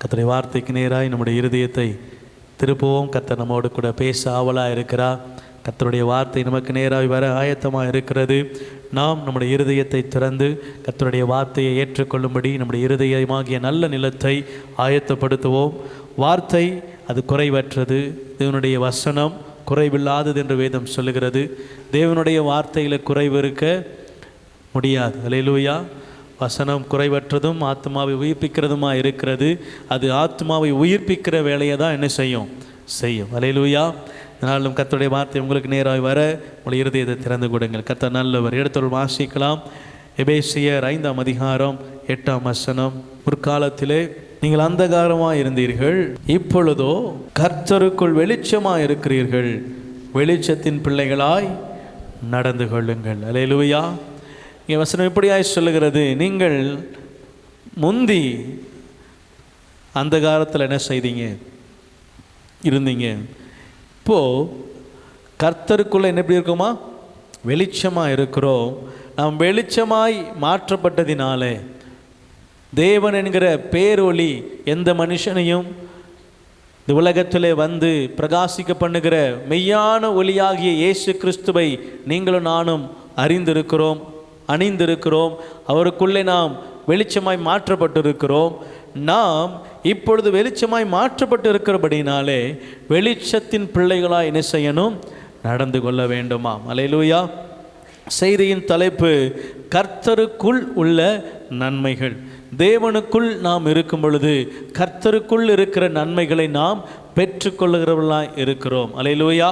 கர்த்தருடைய வார்த்தைக்கு நேராய் நம்முடைய இருதயத்தை திருப்பவும். கர்த்தர் நம்மோடு கூட பேச ஆவலாக இருக்கிறார். கர்த்தருடைய வார்த்தை நமக்கு நேராக வர ஆயத்தமாக இருக்கிறது. நாம் நம்முடைய இருதயத்தை திறந்து கர்த்தருடைய வார்த்தையை ஏற்றுக்கொள்ளும்படி நம்முடைய இருதயமாகிய நல்ல நிலத்தை ஆயத்தப்படுத்துவோம். வார்த்தை அது குறைவற்றது, தேவனுடைய வசனம் குறைவில்லாதது என்று வேதம் சொல்லுகிறது. தேவனுடைய வார்த்தையில் குறைவு இருக்க முடியாது. அல்லேலூயா. வசனம் குறைவற்றதும் ஆத்மாவை உயிர்ப்பிக்கிறதுமாக இருக்கிறது. அது ஆத்மாவை உயிர்ப்பிக்கிற வேலையை தான் என்ன செய்யும். அல்லேலூயா. அதனாலும் கர்த்தருடைய வார்த்தை உங்களுக்கு நேராக வர உங்களுடைய இருதயத்தை திறந்து கொடுங்கள். கர்த்தர் நல்லவர். எடுத்தொரு வாசிக்கலாம். எபேசியர் 5ஆம் அதிகாரம் 8ஆம் வசனம். முற்காலத்திலே நீங்கள் அந்தகாரமாக இருந்தீர்கள், இப்பொழுதோ கர்த்தருக்குள் வெளிச்சமாக இருக்கிறீர்கள், வெளிச்சத்தின் பிள்ளைகளாய் நடந்து கொள்ளுங்கள். அல்லேலூயா. இங்கே வசனம் எப்படியாய் சொல்லுகிறது, நீங்கள் முந்தி அந்த காலத்தில் என்ன செய்தீங்க, இருந்தீங்க. இப்போது கர்த்தருக்குள்ளே என்ன எப்படி இருக்குமா, வெளிச்சமாக இருக்கிறோம். நாம் வெளிச்சமாய் மாற்றப்பட்டதினாலே தேவன் என்கிற பேரொளி எந்த மனுஷனையும் இந்த உலகத்திலே வந்து பிரகாசிக்க பண்ணுகிற மெய்யான ஒளியாகிய இயேசு கிறிஸ்துவை நீங்களும் நானும் அறிந்திருக்கிறோம், அணிந்திருக்கிறோம். அவருக்குள்ளே நாம் வெளிச்சமாய் மாற்றப்பட்டிருக்கிறோம். நாம் இப்பொழுது வெளிச்சமாய் மாற்றப்பட்டு இருக்கிறபடினாலே வெளிச்சத்தின் பிள்ளைகளாய் என்ன செய்யணும், நடந்து கொள்ள வேண்டுமாம். அல்லேலூயா. செய்தியின் தலைப்பு கர்த்தருக்குள் உள்ள நன்மைகள். தேவனுக்குள் நாம் இருக்கும் பொழுது கர்த்தருக்குள் இருக்கிற நன்மைகளை நாம் பெற்றுக்கொள்ளுகிறவர்களாய் இருக்கிறோம். அல்லேலூயா.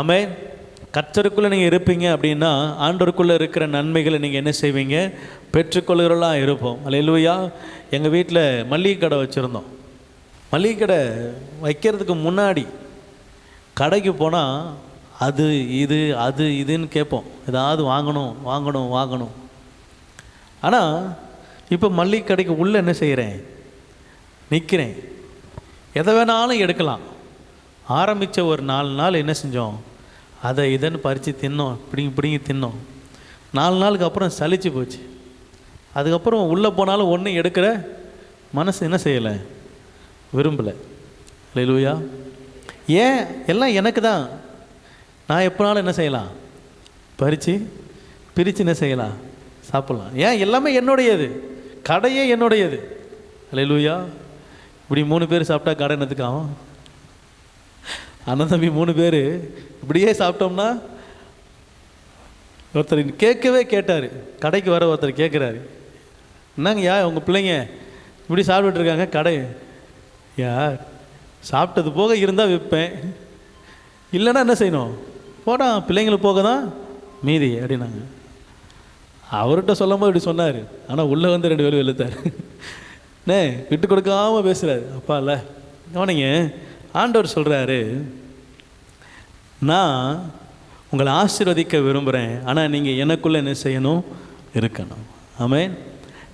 ஆமென். கர்த்தருக்குள்ளே நீங்கள் இருப்பீங்க அப்படின்னா ஆண்டவருக்குள்ளே இருக்கிற நன்மைகளை நீங்கள் என்ன செய்வீங்க, பெற்றுக்கொள்ளுகிறவர்களாக இருப்போம். அல்லேலூயா. எங்கள் வீட்டில் மளிகை கடை வச்சுருந்தோம். மளிகை கடை வைக்கிறதுக்கு முன்னாடி கடைக்கு போனால் அது இது அது இதுன்னு கேட்போம், ஏதாவது வாங்கணும் வாங்கணும் வாங்கணும். ஆனால் இப்போ மளிகை கடைக்கு உள்ளே என்ன செய்கிறேன், நிற்கிறேன், எதை வேணாலும் எடுக்கலாம். ஆரம்பித்த ஒரு 4 நாள் என்ன செஞ்சோம், அதை இதன்னு பறித்து தின்னோம், பிடிங்கி தின்னோம். 4 நாளுக்கு அப்புறம் சலிச்சு போச்சு. அதுக்கப்புறம் உள்ளே போனாலும் ஒன்றும் எடுக்கிற மனசு என்ன செய்யலை, விரும்பலை. அல்லேலூயா. ஏன், எல்லாம் எனக்கு தான். நான் எப்போனாலும் என்ன செய்யலாம், பிரித்து என்ன செய்யலாம், சாப்பிட்லாம். ஏன், எல்லாமே என்னுடையது, கடையே என்னுடையது. அல்லேலூயா. இப்படி 3 பேர் சாப்பிட்டா கடை என்னத்துக்கு ஆகும்? அண்ணன் தம்பி 3 பேர் இப்படியே சாப்பிட்டோம்னா, ஒருத்தர் கேட்கவே கேட்டார், கடைக்கு வர ஒருத்தர் கேட்குறாரு, என்னங்க யா உங்கள் பிள்ளைங்க இப்படி சாப்பிட்டுருக்காங்க, கடை யார் சாப்பிட்டது போக இருந்தால் விற்பேன், இல்லைன்னா என்ன செய்யணும், போடா பிள்ளைங்களுக்கு போக தான் மீதி அப்படின்னாங்க. அவர்கிட்ட சொல்லும் போது இப்படி சொன்னார், ஆனால் உள்ளே வந்து 2 பேரும் வெளுத்தார். விட்டு கொடுக்காமல் பேசுகிறாரு. அப்பா இல்லை கவனிங்க, ஆண்டவர் சொல்கிறாரு, நான் உங்களை ஆசீர்வதிக்க விரும்புகிறேன், ஆனால் நீங்கள் எனக்குள்ளே என்ன செய்யணும், இருக்கணும். ஆமென்.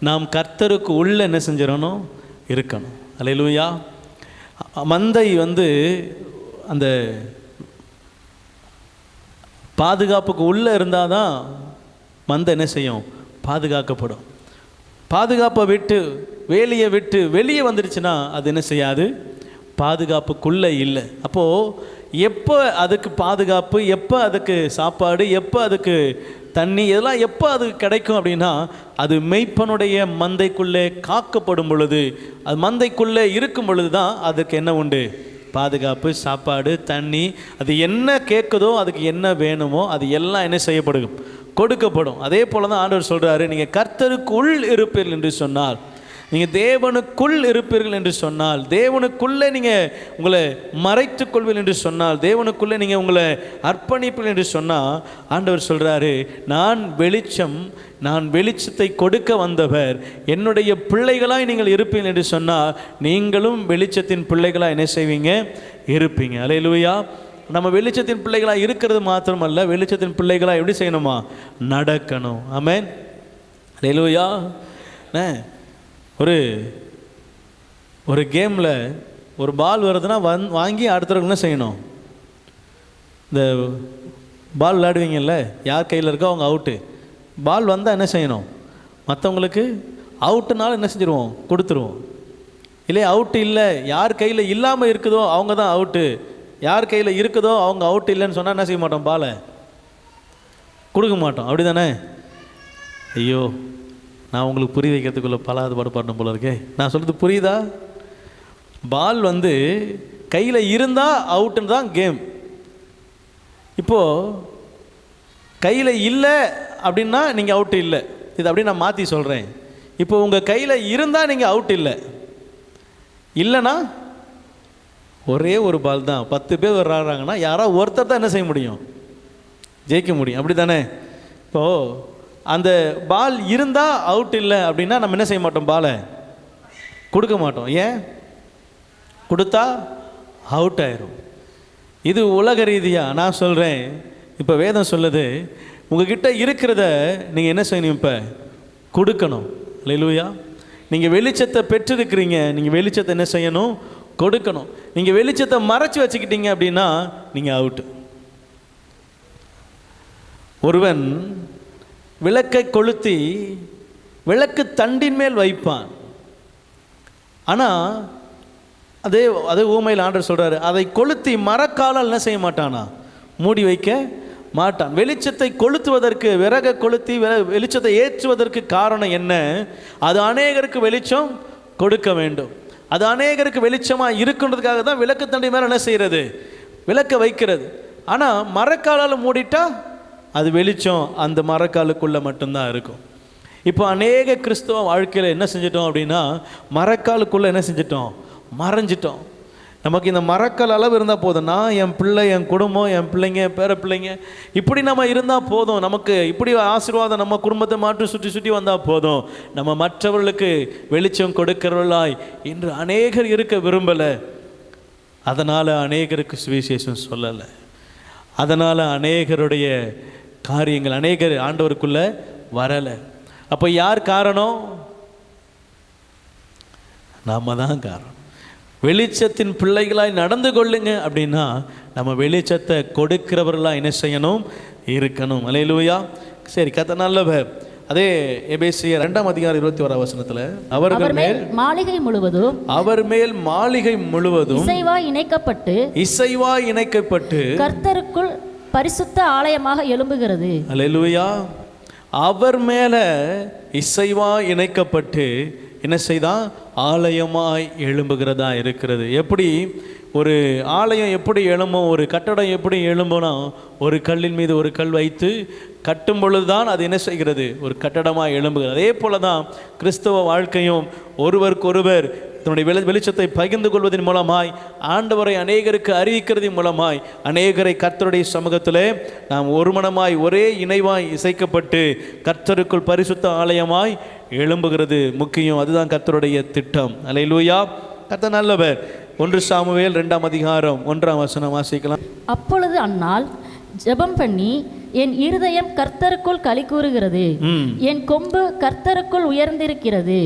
நாம் கர்த்தருக்கு உள்ளே என்ன செஞ்சிடணும், இருக்கணும். அல்லேலூயா. மந்தை வந்து அந்த பாதுகாப்புக்கு உள்ளே இருந்தால் தான் மந்தை என்ன செய்யும், பாதுகாக்கப்படும். பாதுகாப்பை விட்டு வேலியை விட்டு வெளியே வந்துடுச்சுன்னா அது என்ன செய்யாது, பாதுகாப்புக்குள்ளே இல்லை. அப்போது எப்போ அதுக்கு பாதுகாப்பு, எப்போ அதுக்கு சாப்பாடு, எப்போ அதுக்கு தண்ணி, இதெல்லாம் எப்போ அது கிடைக்கும் அப்படின்னா, அது மெய்ப்பனுடைய மந்தைக்குள்ளே காக்கப்படும் பொழுது, அது மந்தைக்குள்ளே இருக்கும் பொழுது தான் அதுக்கு என்ன உண்டு, பாதுகாப்பு, சாப்பாடு, தண்ணி. அது என்ன கேட்குதோ, அதுக்கு என்ன வேணுமோ அது எல்லாம் என்ன செய்யப்படும், கொடுக்கப்படும். அதே போல் தான் ஆண்டவர் சொல்கிறாரு, நீங்கள் கர்த்தருக்குள் இருப்பீர்கள் என்று சொன்னார், நீங்கள் தேவனுக்குள் இருப்பீர்கள் என்று சொன்னால், தேவனுக்குள்ளே நீங்கள் உங்களை மறைத்துக் கொள்வீர்கள் என்று சொன்னால், தேவனுக்குள்ளே நீங்கள் உங்களை அர்ப்பணிப்பீர்கள் என்று சொன்னால், ஆண்டவர் சொல்கிறாரு, நான் வெளிச்சம், நான் வெளிச்சத்தை கொடுக்க வந்தவர், என்னுடைய பிள்ளைகளாய் நீங்கள் இருப்பீர்கள் என்று சொன்னால், நீங்களும் வெளிச்சத்தின் பிள்ளைகளாக என்ன செய்வீங்க, இருப்பீங்க. அல்லேலூயா. நம்ம வெளிச்சத்தின் பிள்ளைகளாக இருக்கிறது மாத்திரமல்ல, வெளிச்சத்தின் பிள்ளைகளாக எப்படி செய்யணுமா, நடக்கணும். ஆமென். அல்லேலூயா. ஒரு கேமில் ஒரு பால் வருதுன்னா வாங்கி அடுத்தவங்க என்ன செய்யணும், இந்த பால் விளையாடுவீங்கல்ல, யார் கையில் இருக்கோ அவங்க அவுட்டு. பால் வந்தால் என்ன செய்யணும், மற்றவங்களுக்கு அவுட்டுனாலும் என்ன செஞ்சுருவோம், கொடுத்துருவோம். இல்லை அவுட்டு இல்லை, யார் கையில் இல்லாமல் இருக்குதோ அவங்க தான் அவுட்டு, யார் கையில் இருக்குதோ அவங்க அவுட்டு இல்லைன்னு சொன்னால் என்ன செய்ய மாட்டோம், பாலை கொடுக்க மாட்டோம். அப்படி தானே? ஐயோ, நான் உங்களுக்கு புரிய வைக்கிறதுக்குள்ள பலாது பாடணும் போல இருக்கே. நான் சொல்கிறது புரியுதா? பால் வந்து கையில் இருந்தால் அவுட்டுன்னு தான் கேம். இப்போது கையில் இல்லை அப்படின்னா நீங்கள் அவுட்டு இல்லை. இது அப்படி நான் மாற்றி சொல்கிறேன். இப்போ உங்கள் கையில் இருந்தால் நீங்கள் அவுட் இல்லை, இல்லைன்னா ஒரே ஒரு பால் தான். 10 பேர் விளாட்றாங்கன்னா யாராவது ஒருத்தர் தான் என்ன செய்ய முடியும், ஜெயிக்க முடியும். அப்படி தானே? இப்போது அந்த பால் இருந்தால் அவுட் இல்லை அப்படின்னா நம்ம என்ன செய்ய மாட்டோம், பாலை கொடுக்க மாட்டோம். ஏன்? கொடுத்தா அவுட் ஆயிரும். இது உலக ரீதியாக நான் சொல்கிறேன். இப்போ வேதம் சொல்லுது, உங்ககிட்ட இருக்கிறத நீங்கள் என்ன செய்யணும், இப்போ கொடுக்கணும். அல்லேலூயா. நீங்கள் வெளிச்சத்தை பெற்றிருக்கிறீங்க, நீங்கள் வெளிச்சத்தை என்ன செய்யணும், கொடுக்கணும். நீங்கள் வெளிச்சத்தை மறைச்சி வச்சுக்கிட்டீங்க அப்படின்னா நீங்கள் அவுட்டு. ஒருவன் விளக்கை கொளுத்தி விளக்கு தண்டின் மேல் வைப்பான், ஆனால் அதே ஊமையில் ஆண்டவர் சொல்கிறாரு, அதை கொளுத்தி மரக்காலால் என்ன செய்ய மாட்டானா, மூடி வைக்க மாட்டான். வெளிச்சத்தை கொளுத்துவதற்கு, விறகை கொளுத்தி வெளிச்சத்தை ஏற்றுவதற்கு காரணம் என்ன? அது அநேகருக்கு வெளிச்சம் கொடுக்க வேண்டும். அது அநேகருக்கு வெளிச்சமாக இருக்குன்றதுக்காக தான் விளக்கு தண்டி மேலே என்ன செய்கிறது, விளக்கை வைக்கிறது. ஆனால் மரக்காலால் மூடிட்டா அது வெளிச்சம் அந்த மரக்காலுக்குள்ளே மட்டும்தான் இருக்கும். இப்போ அநேக கிறிஸ்தவ வாழ்க்கையில் என்ன செஞ்சிட்டோம் அப்படின்னா, மரக்காலுக்குள்ளே என்ன செஞ்சிட்டோம், மறைஞ்சிட்டோம். நமக்கு இந்த மரக்கால் அளவு இருந்தால் போதும். நான், என் பிள்ளை, என் குடும்பம், என் பிள்ளைங்க, பேர பிள்ளைங்க, இப்படி நம்ம இருந்தால் போதும். நமக்கு இப்படி ஆசீர்வாதம் நம்ம குடும்பத்தை மாற்றி சுற்றி சுற்றி வந்தால் போதும். நம்ம மற்றவர்களுக்கு வெளிச்சம் கொடுக்கிறவர்களாய் இன்று அநேகர் இருக்க விரும்பலை. அதனால் அநேகருக்கு சுவிசேஷம் சொல்லலை. அதனால் அநேகருடைய காரியங்கள், அநேகர் ஆண்டவருக்குள்ளே வரலை. அப்போ யார் காரணம்? நாம தான் காரணம். வெளிச்சத்தின் பிள்ளைகளாய் நடந்து கொள்ளுங்க அப்படின்னா நம்ம வெளிச்சத்தை கொடுக்கிறவர்களாக என்ன செய்யணும், இருக்கணும். அல்லேலூயா. சரி, கர்த்தர் நல்லவர். அதே எபேசியர் 2:21 அவர்கள் மேல் மாளிகை முழுவதும் இசைவாய் இணைக்கப்பட்டு கர்த்தருக்குள் பரிசுத்த ஆலயமாக எழும்புகிறது. அல்லேலூயா. அவர் மேல இசைவாய் இணைக்கப்பட்டு என்ன செய்தான், ஆலயமாய் எழும்புகிறதா இருக்கிறது. எப்படி ஒரு ஆலயம் எப்படி எழும்பும், ஒரு கட்டடம் எப்படி எழும்புனா, ஒரு கல்லின் மீது ஒரு கல் வைத்து கட்டும் பொழுதுதான் அது என்ன செய்கிறது, ஒரு கட்டடமாக எழும்புகிறது. அதே போல தான் கிறிஸ்தவ வாழ்க்கையும் ஒருவருக்கொருவர் தன்னுடைய வெளிச்சத்தை பகிர்ந்து கொள்வதன் மூலமாய், ஆண்டவரை அநேகருக்கு அறிவிக்கிறதின் மூலமாய், அநேகரை கர்த்தருடைய சமூகத்திலே நாம் ஒருமனமாய் ஒரே இணைவாய் இசைக்கப்பட்டு கர்த்தருக்குள் பரிசுத்த ஆலயமாய் எழும்புகிறது முக்கியம். அதுதான் கர்த்தருடைய திட்டம். அல்லேலூயா. கர்த்தர் நல்லவர். 1 சாமுவேல் 2:1 வாசிக்கலாம். அப்பொழுது அன்னாள் ஜெபம் பண்ணி, என் இருதயம் கர்த்தருக்குள் களி கூறுகிறது, என் கொம்பு கர்த்தருக்குள் உயர்ந்திருக்கிறது,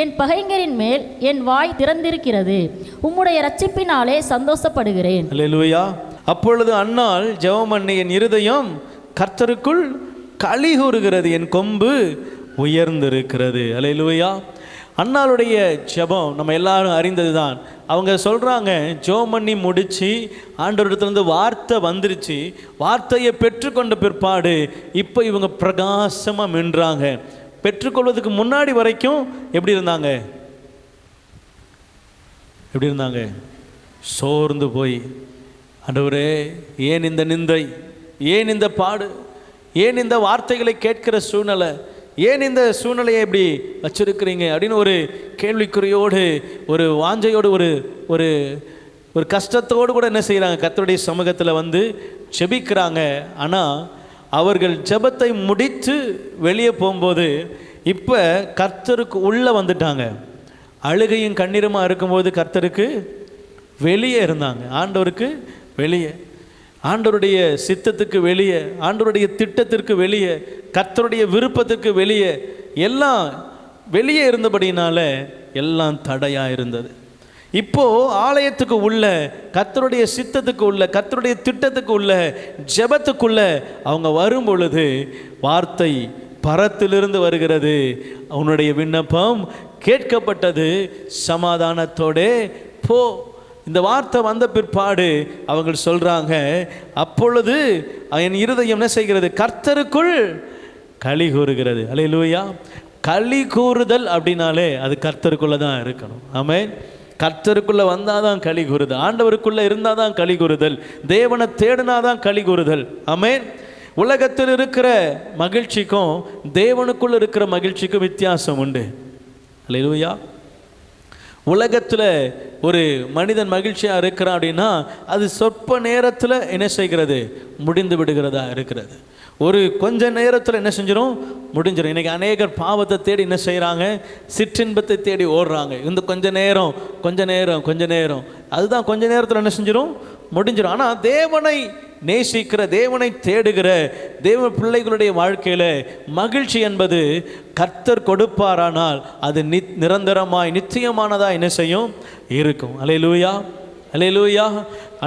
என் பகைஞரின் மேல் என் வாய் திறந்திருக்கிறது, உம்முடைய இரட்சிப்பினாலே சந்தோஷப்படுகிறேன். அல்லேலூயா. அப்பொழுது அன்னாள் ஜெபம் பண்ணி, என் இருதயம் கர்த்தருக்குள் களி கூறுகிறது, என் கொம்பு உயர்ந்திருக்கிறது. அல்லேலூயா. அன்னாளுடைய ஜெபம் நம்ம எல்லாரும் அறிந்தது தான். அவங்க சொல்கிறாங்க, ஜெபம் பண்ணி முடித்து ஆண்டவரிடத்துலேருந்து வார்த்தை வந்துருச்சு, வார்த்தையை பெற்றுக்கொண்ட பிற்பாடு இப்போ இவங்க பிரகாசமாக மின்றாங்க. பெற்றுக்கொள்வதுக்கு முன்னாடி வரைக்கும் எப்படி இருந்தாங்க, சோர்ந்து போய், ஆண்டவரே ஏன் இந்த நிந்தை, ஏன் இந்த பாடு, ஏன் இந்த வார்த்தைகளை கேட்கிற சூழ்நிலை, ஏன் இந்த சூழ்நிலையை எப்படி வச்சிருக்கிறீங்க அப்படின்னு ஒரு கேள்விக்குறியோடு, ஒரு வாஞ்சையோடு, ஒரு ஒரு ஒரு கஷ்டத்தோடு கூட என்ன செய்கிறாங்க, கர்த்தருடைய சமூகத்தில் வந்து ஜெபிக்கிறாங்க. ஆனால் அவர்கள் ஜெபத்தை முடித்து வெளியே போகும்போது இப்போ கர்த்தருக்கு உள்ளே வந்துட்டாங்க. அழுகையும் கண்ணீருமாக இருக்கும்போது கர்த்தருக்கு வெளியே இருந்தாங்க, ஆண்டவருக்கு வெளியே, ஆண்டவருடைய சித்தத்துக்கு வெளியே, ஆண்டவருடைய திட்டத்திற்கு வெளியே, கர்த்தருடைய விருப்பத்திற்கு வெளியே, எல்லாம் வெளியே இருந்தபடினால எல்லாம் தடையாக இருந்தது. இப்போது ஆலயத்துக்கு உள்ள, கர்த்தருடைய சித்தத்துக்கு உள்ள, கர்த்தருடைய திட்டத்துக்கு உள்ள, ஜெபத்துக்குள்ள அவங்க வரும் பொழுது வார்த்தை பரத்திலிருந்து வருகிறது. உன்னுடைய விண்ணப்பம் கேட்கப்பட்டது, சமாதானத்தோடே போ. இந்த வார்த்தை வந்த பிற்பாடு அவங்க சொல்றாங்க, அப்பொழுது என் இருதயம் என்ன செய்கிறது? கர்த்தருக்குள் களி கூறுகிறது. அல்லேலூயா. களி கூறுதல் அப்படின்னாலே அது கர்த்தருக்குள்ள தான் இருக்கணும். ஆமென். கர்த்தருக்குள்ள வந்தாதான் களி கூறுதல், ஆண்டவருக்குள்ள இருந்தாதான் களி கூறுதல், தேவனை தேடினாதான் களி கூறுதல். ஆமென். உலகத்தில் இருக்கிற மகிழ்ச்சிக்கும் தேவனுக்குள்ள இருக்கிற மகிழ்ச்சிக்கும் வித்தியாசம் உண்டு. அல்லேலூயா. உலகத்தில் ஒரு மனிதன் மகிழ்ச்சியாக இருக்கிறான் அப்படின்னா அது சொற்ப நேரத்தில் என்ன செய்கிறது? முடிந்து விடுகிறதா இருக்கிறது. ஒரு கொஞ்ச நேரத்தில் என்ன செஞ்சிடும்? முடிஞ்சிடும். இன்றைக்கி அநேகர் பாவத்தை தேடி என்ன செய்கிறாங்க? சிற்றின்பத்தை தேடி ஓடுறாங்க. இந்த கொஞ்ச நேரம் அதுதான் கொஞ்ச நேரத்தில் என்ன செஞ்சிடும்? முடிஞ்சிடும். ஆனால் தேவனை நேசிக்கிற, தேவனை தேடுகிற தேவ பிள்ளைகளுடைய வாழ்க்கையில் மகிழ்ச்சி என்பது கர்த்தர் கொடுப்பாரானால் அது நிரந்தரமாய் நிச்சயமானதாக என்ன செய்யும்? இருக்கும். அல்லேலூயா, அல்லேலூயா.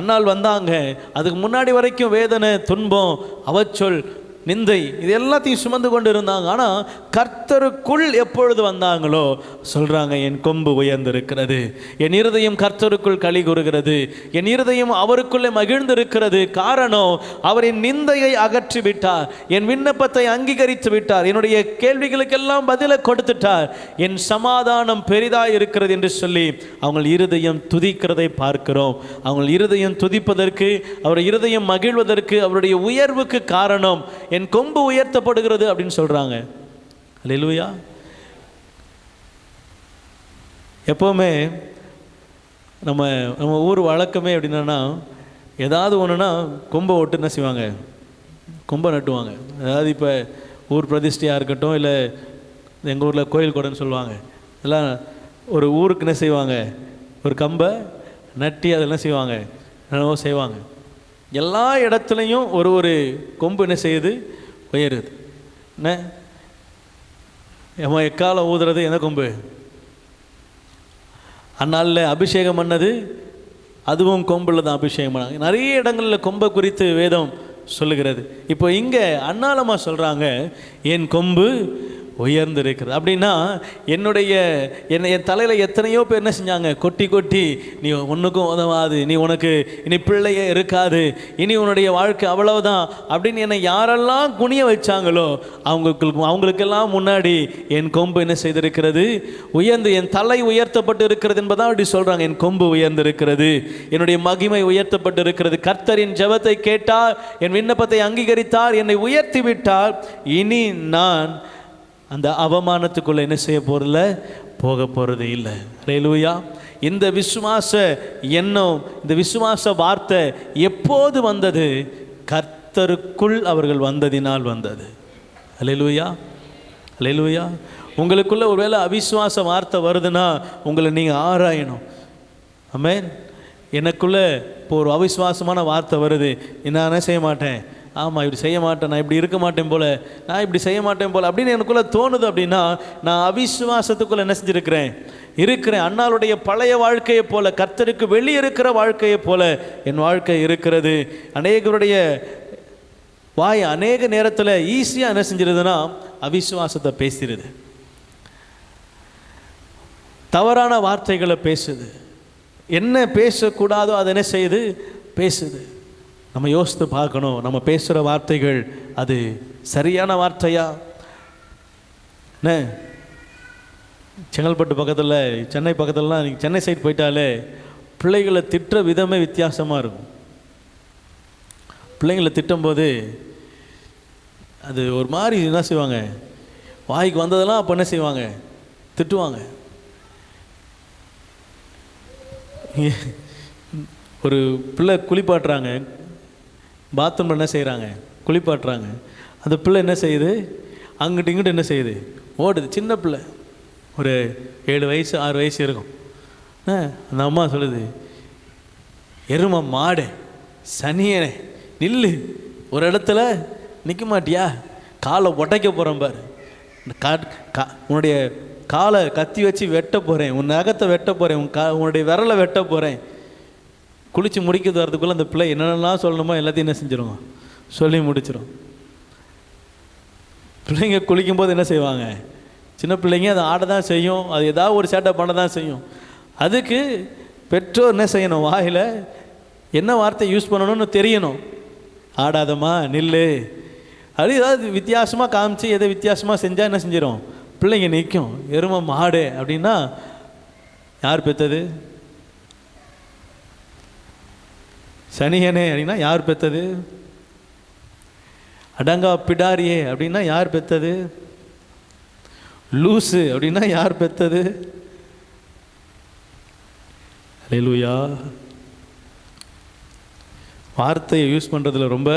அன்னாள் வந்தாங்க, அதுக்கு முன்னாடி வரைக்கும் வேதனை, துன்பம், அவச்சொல், நிந்தை, இது எல்லாத்தையும் சுமந்து கொண்டு இருந்தாங்க. ஆனால் கர்த்தருக்குள் எப்பொழுது வந்தாங்களோ சொல்கிறாங்க, என் கொம்பு உயர்ந்திருக்கிறது, என் இருதயம் கர்த்தருக்குள் களி கூறுகிறது, என் இருதயம் அவருக்குள்ளே மகிழ்ந்திருக்கிறது. காரணம், அவரின் நிந்தையை அகற்றி விட்டார், என் விண்ணப்பத்தை அங்கீகரித்து விட்டார், என்னுடைய கேள்விகளுக்கெல்லாம் பதிலை கொடுத்துட்டார், என் சமாதானம் பெரிதாய் இருக்கிறது என்று சொல்லி அவங்க இருதயம் துதிக்கிறதை பார்க்கிறோம். அவங்க இருதயம் துதிப்பதற்கு, அவருடைய இருதயம் மகிழ்வதற்கு, அவருடைய உயர்வுக்கு காரணம் என் கொம்பு உயர்த்தப்படுகிறது அப்படின்னு சொல்றாங்க. அல்லேலூயா. எப்பவுமே நம்ம ஊர் வழக்கமே எப்படின்னா, ஏதாவது ஒன்றுனா கொம்பை ஒட்டு என்ன செய்வாங்க? கொம்பை நட்டுவாங்க. அதாவது இப்போ ஊர் பிரதிஷ்டையாக இருக்கட்டும், இல்லை எங்கள் ஊரில் கோயில் கொடைன்னு சொல்லுவாங்க, இதெல்லாம் ஒரு ஊருக்கு என்ன செய்வாங்க? ஒரு கம்பை நட்டி அதில் என்ன செய்வாங்க? என்னவோ செய்வாங்க. எல்லா இடத்துலையும் ஒரு கொம்பு என்ன செய்யுது? உயருது. என்ன நம்ம எக்கால ஊதுறது எந்த கொம்பு? அந்நாளில் அபிஷேகம் பண்ணது அதுவும் கொம்பில் தான் அபிஷேகம் பண்ணாங்க. நிறைய இடங்களில் கொம்பை குறித்து வேதம் சொல்லுகிறது. இப்போ இங்கே அன்னாளம்மா சொல்கிறாங்க, என் கொம்பு உயர்ந்திருக்கிறது. அப்படின்னா என் தலையில் எத்தனையோ பேர் என்ன செஞ்சாங்க? கொட்டி கொட்டி, நீ ஒன்றுக்கும் உதவாது, நீ உனக்கு இனி பிள்ளையே இருக்காது, இனி உன்னுடைய வாழ்க்கை அவ்வளவுதான் அப்படின்னு என்னை யாரெல்லாம் குனிய வச்சாங்களோ அவங்களுக்கெல்லாம் முன்னாடி என் கொம்பு என்ன செய்திருக்கிறது? உயர்ந்து, என் தலை உயர்த்தப்பட்டு இருக்கிறது என்பதான் அப்படி சொல்கிறாங்க. என் கொம்பு உயர்ந்திருக்கிறது, என்னுடைய மகிமை உயர்த்தப்பட்டு இருக்கிறது. கர்த்தரின் ஜெபத்தை கேட்டார், என் விண்ணப்பத்தை அங்கீகரித்தார், என்னை உயர்த்தி விட்டார். இனி நான் அந்த அவமானத்துக்குள்ள என்ன செய்ய போறதில்ல? போக போறது இல்லை. அல்லேலூயா. இந்த விசுவாச எண்ணம், இந்த விசுவாச வார்த்தை எப்போது வந்தது? கர்த்தருக்குள் அவர்கள் வந்ததினால் வந்தது. அல்லேலூயா, அல்லேலூயா. உங்களுக்குள்ள ஒருவேளை அவிசுவாச வார்த்தை வருதுன்னா உங்களை நீங்கள் ஆராயணும். ஆமென். எனக்குள்ள இப்போ ஒரு அவிசுவாசமான வார்த்தை வருது, நான் என்ன செய்ய மாட்டேன், ஆமாம் இப்படி செய்ய மாட்டேன், நான் இப்படி இருக்க மாட்டேன் போல், நான் இப்படி செய்ய மாட்டேன் போல் அப்படின்னு எனக்குள்ளே தோணுது அப்படின்னா நான் அவிசுவாசத்துக்குள்ளே என்ன செஞ்சுருக்கிறேன்? இருக்கிறேன். அன்னாளுடைய பழைய வாழ்க்கையை போல, கர்த்தருக்கு வெளியே இருக்கிற வாழ்க்கையை போல என் வாழ்க்கை இருக்கிறது. அநேகருடைய வாய் அநேக நேரத்தில் ஈஸியாக என்ன செஞ்சிருதுன்னா அவிசுவாசத்தை பேசிடுது, தவறான வார்த்தைகளை பேசுது, என்ன பேசக்கூடாதோ அதை என்ன செய்யுது? பேசுது. நம்ம யோசித்து பார்க்கணும், நம்ம பேசுகிற வார்த்தைகள் அது சரியான வார்த்தையா? என்ன செங்கல்பட்டு பக்கத்தில், சென்னை பக்கத்துலலாம் நீங்கள் சென்னை சைடு போயிட்டாலே பிள்ளைகளை திட்டுற விதமே வித்தியாசமாக இருக்கும். பிள்ளைங்களை திட்டும்போது அது ஒரு மாதிரி என்ன செய்வாங்க? வாய்க்கு வந்ததெல்லாம் அப்போ என்ன செய்வாங்க? திட்டுவாங்க. ஒரு பிள்ளை குளிப்பாட்டுறாங்க, பாத்ரூமில் என்ன செய்கிறாங்க? குளிப்பாட்டுறாங்க. அந்த பிள்ளை என்ன செய்யுது? அங்கிட்டு இங்கிட்டு என்ன செய்யுது? ஓடுது. சின்ன பிள்ளை, ஒரு 7 வயசு 6 வயசு இருக்கும். அந்த அம்மா சொல்லுது, எருமை மாடு சனியனே நில்லு, ஒரு இடத்துல நிற்க மாட்டியா? காலை உடைக்க போகிறேன் பாரு, உன்னுடைய காலை கத்தி வச்சு வெட்ட போகிறேன், உன் நகத்தை வெட்ட போகிறேன், உன்னுடைய விரலை வெட்ட போகிறேன். குளித்து முடிக்கிறது வரதுக்குள்ளே அந்த பிள்ளை என்னென்னலாம் சொல்லணுமோ எல்லாத்தையும் என்ன செஞ்சிடும்? சொல்லி முடிச்சிடும். பிள்ளைங்க குளிக்கும்போது என்ன செய்வாங்க? சின்ன பிள்ளைங்க அதை ஆட தான் செய்யும், அது ஏதாவது ஒரு சேட்டை பண்ண தான் செய்யும். அதுக்கு பெற்றோர் என்ன செய்யணும்? வாயில் என்ன வார்த்தை யூஸ் பண்ணணும்னு தெரியணும். ஆடாதம்மா நில்லு, அது ஏதாவது வித்தியாசமாக காமிச்சு எதை வித்தியாசமாக செஞ்சால் என்ன செஞ்சிடும்? பிள்ளைங்க நிற்கும். எருமை மாடு அப்படின்னா யார் பெற்றது? சனியனே அப்படின்னா யார் பெற்றது? அடங்கா பிடாரியே அப்படின்னா யார் பெற்றது? லூசு அப்படின்னா யார் பெற்றது? அல்லேலூயா. வார்த்தையை யூஸ் பண்ணுறதுல ரொம்ப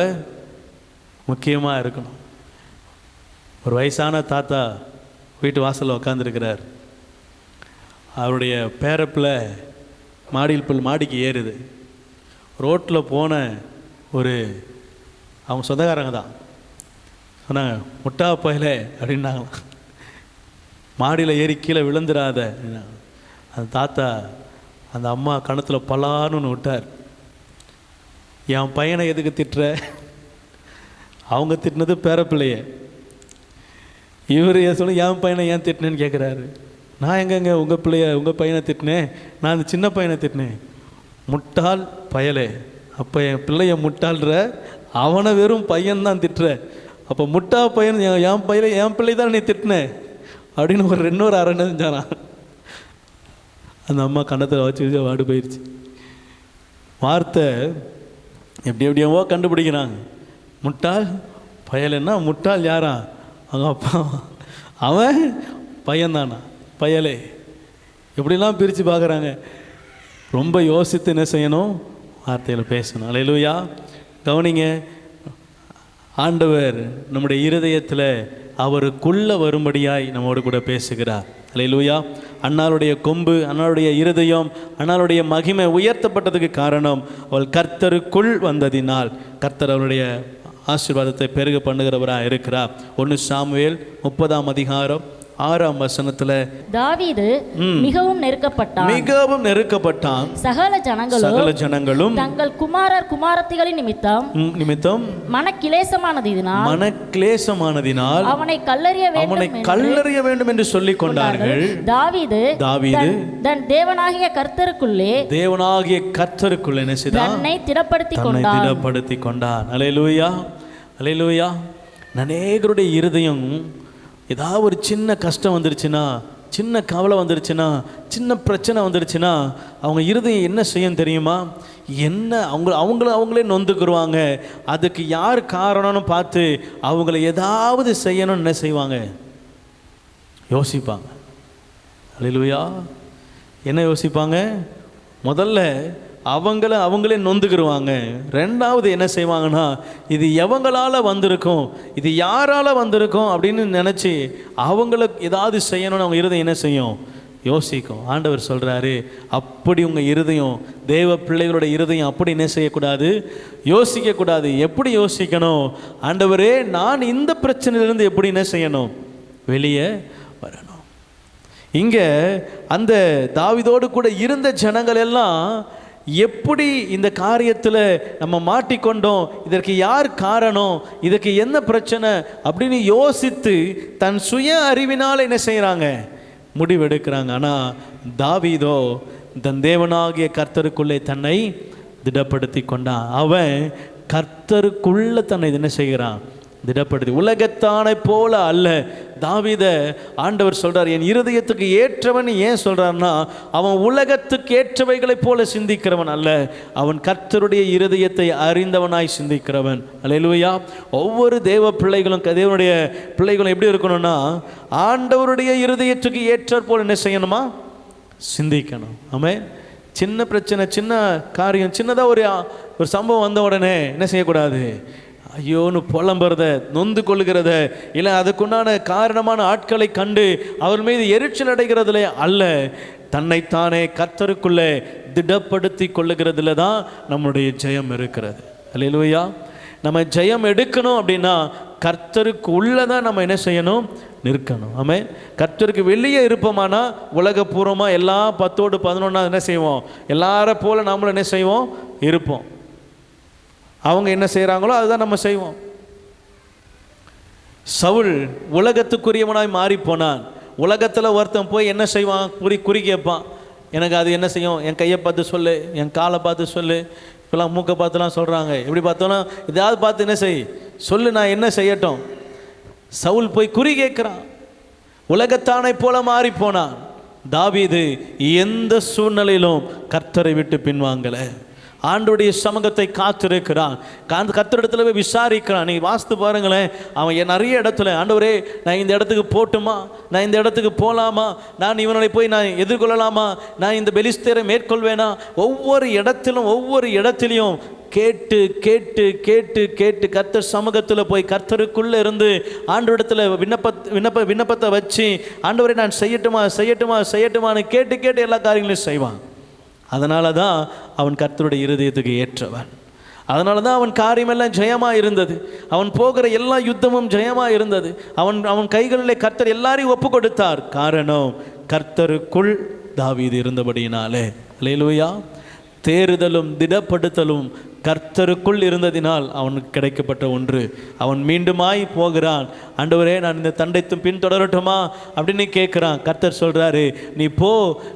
முக்கியமாக இருக்கணும். ஒரு வயசான தாத்தா வீட்டு வாசலில் உட்காந்துருக்கிறார். அவருடைய பேரப்பில் மாடிக்கு ஏறுது. ரோட்டில் போன ஒரு அவங்க சொந்தக்காரங்க தான் சொன்னாங்க, முட்டா பயல அப்படின்னாங்களாம், மாடியில் ஏறி கீழே விழுந்துடாத. அந்த தாத்தா அந்த அம்மா கணத்தில் பலான்னு விட்டார். என் பையனை எதுக்கு திட்டுற? அவங்க திட்டினது பேரப்பிள்ளைய. இவர் சொல்லி என் பையனை ஏன் திட்டினேன்னு கேட்குறாரு. நான் எங்கெங்க உங்கள் பையனை திட்டினேன்? நான் அந்த சின்ன பையனை திட்டினேன். முட்டாள் பயலே. அப்போ என் பிள்ளைய முட்டாள்ற, அவனை வெறும் பையன்தான் திட்டுற. அப்போ முட்டா பையன் என் பிள்ளை தான் நீ திட்டினேன் அப்படின்னு ஒரு 2 அரை செஞ்சானா. அந்த அம்மா கண்ணத்தில் வச்சு வாடு போயிடுச்சு. வார்த்தை எப்படியோ கண்டுபிடிக்கிறாங்க. முட்டாள் பயலைன்னா முட்டாள் யாரா? அவங்க அப்பா. அவன் பையன்தானா? பயலே. எப்படிலாம் பிரித்து பார்க்குறாங்க. ரொம்ப யோசித்து என்ன செய்யணும்? வார்த்தையில் பேசணும். அல்லேலூயா. கவனிங்க, ஆண்டவர் நம்முடைய இருதயத்தில் அவருக்குள்ளே வரும்படியாய் நம்மோடு கூட பேசுகிறார். அல்லேலூயா. அன்னாளுடைய கொம்பு, அன்னாளுடைய இருதயம், அன்னாளுடைய மகிமை உயர்த்தப்பட்டதுக்கு காரணம் அவள் கர்த்தருக்குள் வந்ததினால். கர்த்தர் அவருடைய ஆசீர்வாதத்தை பெருக பண்ணுகிறவராக இருக்கிறார். 1 சாமுவேல் 30ஆம் அதிகாரம் 6ஆம் வசனத்துல தாவீது மிகவும் நெருக்கப்பட்டான். சகல ஜனங்களும் தங்கள் குமாரர் குமாரத்திகளின் நிமித்தம் மனக்கிலேசமானதினால் அவனை கல்லறிய வேண்டும் என்று சொல்லிக் கொண்டார்கள். தாவீது தன் தேவனாகிய கர்த்தருக்குள்ளே என்ன செய்தான்? தன்னை திடப்படுத்தி கொண்டான். அல்லேலூயா, அல்லேலூயா. அநேகருடைய இருதயம் ஏதாவது ஒரு சின்ன கஷ்டம் வந்துருச்சுன்னா, சின்ன கவலை வந்துருச்சுன்னா, சின்ன பிரச்சனை வந்துருச்சுன்னா அவங்க இருதயம் என்ன செய்யும் தெரியுமா? அவங்களே நொந்துக்குருவாங்க. அதுக்கு யார் காரணம்னு பார்த்து அவங்கள ஏதாவது செய்யணும்னு என்ன செய்வாங்க? யோசிப்பாங்க. அல்லேலூயா. என்ன யோசிப்பாங்க? முதல்ல அவங்களே நொந்துக்குருவாங்க. ரெண்டாவது என்ன செய்வாங்கன்னா, இது எவங்களால் வந்திருக்கும், இது யாரால் வந்திருக்கும் அப்படின்னு நினச்சி அவங்களுக்கு ஏதாவது செய்யணும்னு அவங்க இருதயம் என்ன செய்யும்? யோசிக்கும். ஆண்டவர் சொல்கிறாரு, அப்படி உங்கள் இருதயம், தேவ பிள்ளைகளோட இருதயம் அப்படி என்ன செய்யக்கூடாது? யோசிக்கக்கூடாது. எப்படி யோசிக்கணும்? ஆண்டவரே, நான் இந்த பிரச்சனையிலேருந்து எப்படி என்ன செய்யணும்? வெளியே வரணும். இங்கே அந்த தாவீதோடு கூட இருந்த ஜனங்கள் எல்லாம் எப்படி இந்த காரியத்தில் நம்ம மாட்டிக்கொண்டோம், இதற்கு யார் காரணம், இதற்கு என்ன பிரச்சனை அப்படின்னு யோசித்து தன் சுய அறிவினால் என்ன செய்கிறாங்க? முடிவெடுக்கிறாங்க. ஆனால் தாவீதோ தன் தேவனாகிய கர்த்தருக்குள்ளே தன்னை திடப்படுத்தி கொண்டான். அவன் கர்த்தருக்குள்ளே தன்னை என்ன செய்கிறான்? திடப்படுத்தி. உலகத்தானை போல அல்ல. தாவீதை ஆண்டவர் சொல்றார், என் இருதயத்துக்கு ஏற்றவன். ஏன் சொல்றார்னா, அவன் உலகத்துக்கு ஏற்றவைகளைப் போல சிந்திக்கிறவன் அல்ல, அவன் கர்த்தருடைய இருதயத்தை அறிந்தவனாய் சிந்திக்கிறவன். அல்லேலூயா. ஒவ்வொரு தேவ பிள்ளைகளும், தேவனுடைய பிள்ளைகளும் எப்படி இருக்கணும்னா, ஆண்டவருடைய இருதயத்துக்கு ஏற்றாற் போல் என்ன செய்யணுமா? சிந்திக்கணும். ஆமென். சின்ன பிரச்சனை, சின்ன காரியம், சின்னதாக ஒரு சம்பவம் வந்த உடனே என்ன செய்யக்கூடாது? ஐயோன்னு புலம்புறத, நொந்து கொள்ளுகிறத, இல்லை அதுக்குண்டான காரணமான ஆட்களை கண்டு அவர் மீது எரிச்சல் அடைகிறதுல அல்ல, தன்னைத்தானே கர்த்தருக்குள்ளே திடப்படுத்தி கொள்ளுகிறதுல தான் நம்முடைய ஜெயம் இருக்கிறது. அல்லேலூயா. நம்ம ஜெயம் எடுக்கணும் அப்படின்னா கர்த்தருக்கு உள்ளதான் நம்ம என்ன செய்யணும்? நிற்கணும். ஆமென். கர்த்தருக்கு வெளியே இருப்போமானா உலகப்பூர்வமாக எல்லா 10ஓடு 11 என்ன செய்வோம்? எல்லாரை போல நாமளும் என்ன செய்வோம்? இருப்போம். அவங்க என்ன செய்கிறாங்களோ அதுதான் நம்ம செய்வோம். சவுல் உலகத்துக்குரியவனாய் மாறி போனான். உலகத்தில் ஒருத்தன் போய் என்ன செய்வான்? குறி கேட்பான். எனக்கு அது என்ன செய்யும்? என் கையை பார்த்து சொல்லு, என் காலை பார்த்து சொல்லு. இப்போலாம் மூக்கை பார்த்துலாம் சொல்கிறாங்க. எப்படி பார்த்தோன்னா இதாவது பார்த்து என்ன செய் சொல்லு, நான் என்ன செய்யட்டும்? சவுல் போய் குறி கேட்குறான். உலகத்தானை போல மாறி போனான். தாவீது எந்த சூழ்நிலையிலும் கர்த்தரை விட்டு பின்வாங்கலை. ஆண்டவருடைய சமூகத்தை காத்திருக்கிறான். கர்த்தரிடத்துல போய் விசாரிக்கிறான். நீ வாஸ்து பாருங்களேன், அவன் நிறைய இடத்துல, ஆண்டவரே நான் இந்த இடத்துக்கு போட்டுமா, நான் இந்த இடத்துக்கு போகலாமா, நான் இவனை போய் நான் எதிர்கொள்ளலாமா, நான் இந்த பெலிஸ்தரை மேற்கொள்வேனா, ஒவ்வொரு இடத்திலையும் கேட்டு கேட்டு கேட்டு கேட்டு கர்த்தர் சமூகத்தில் போய் கர்த்தருக்குள்ளே இருந்து ஆண்டவரிடத்தில் விண்ணப்பத்தை வச்சு, ஆண்டவரை நான் செய்யட்டுமான்னு கேட்டு எல்லா காரியங்களையும் செய்வான். அதனால தான் அவன் கர்த்தருடைய இருதயத்துக்கு ஏற்றவன். அதனால தான் அவன் காரியமெல்லாம் ஜெயமாக இருந்தது. அவன் போகிற எல்லா யுத்தமும் ஜெயமாக இருந்தது. அவன் கைகளிலே கர்த்தர் எல்லாரையும் ஒப்பு கொடுத்தார். காரணம், கர்த்தருக்குள் தாவீது இருந்தபடியினாலே. அல்லேலூயா. தேறுதலும் திடப்படுத்தலும் கர்த்தருக்குள் இருந்ததினால் அவனுக்கு கிடைக்கப்பட்ட ஒன்று. அவன் மீண்டுமாய் போகிறான். ஆண்டவரே நான் இந்த தண்டைத்தும் பின்தொடரட்டுமா அப்படின்னு கேட்குறான். கர்த்தர் சொல்கிறாரு, நீ போ,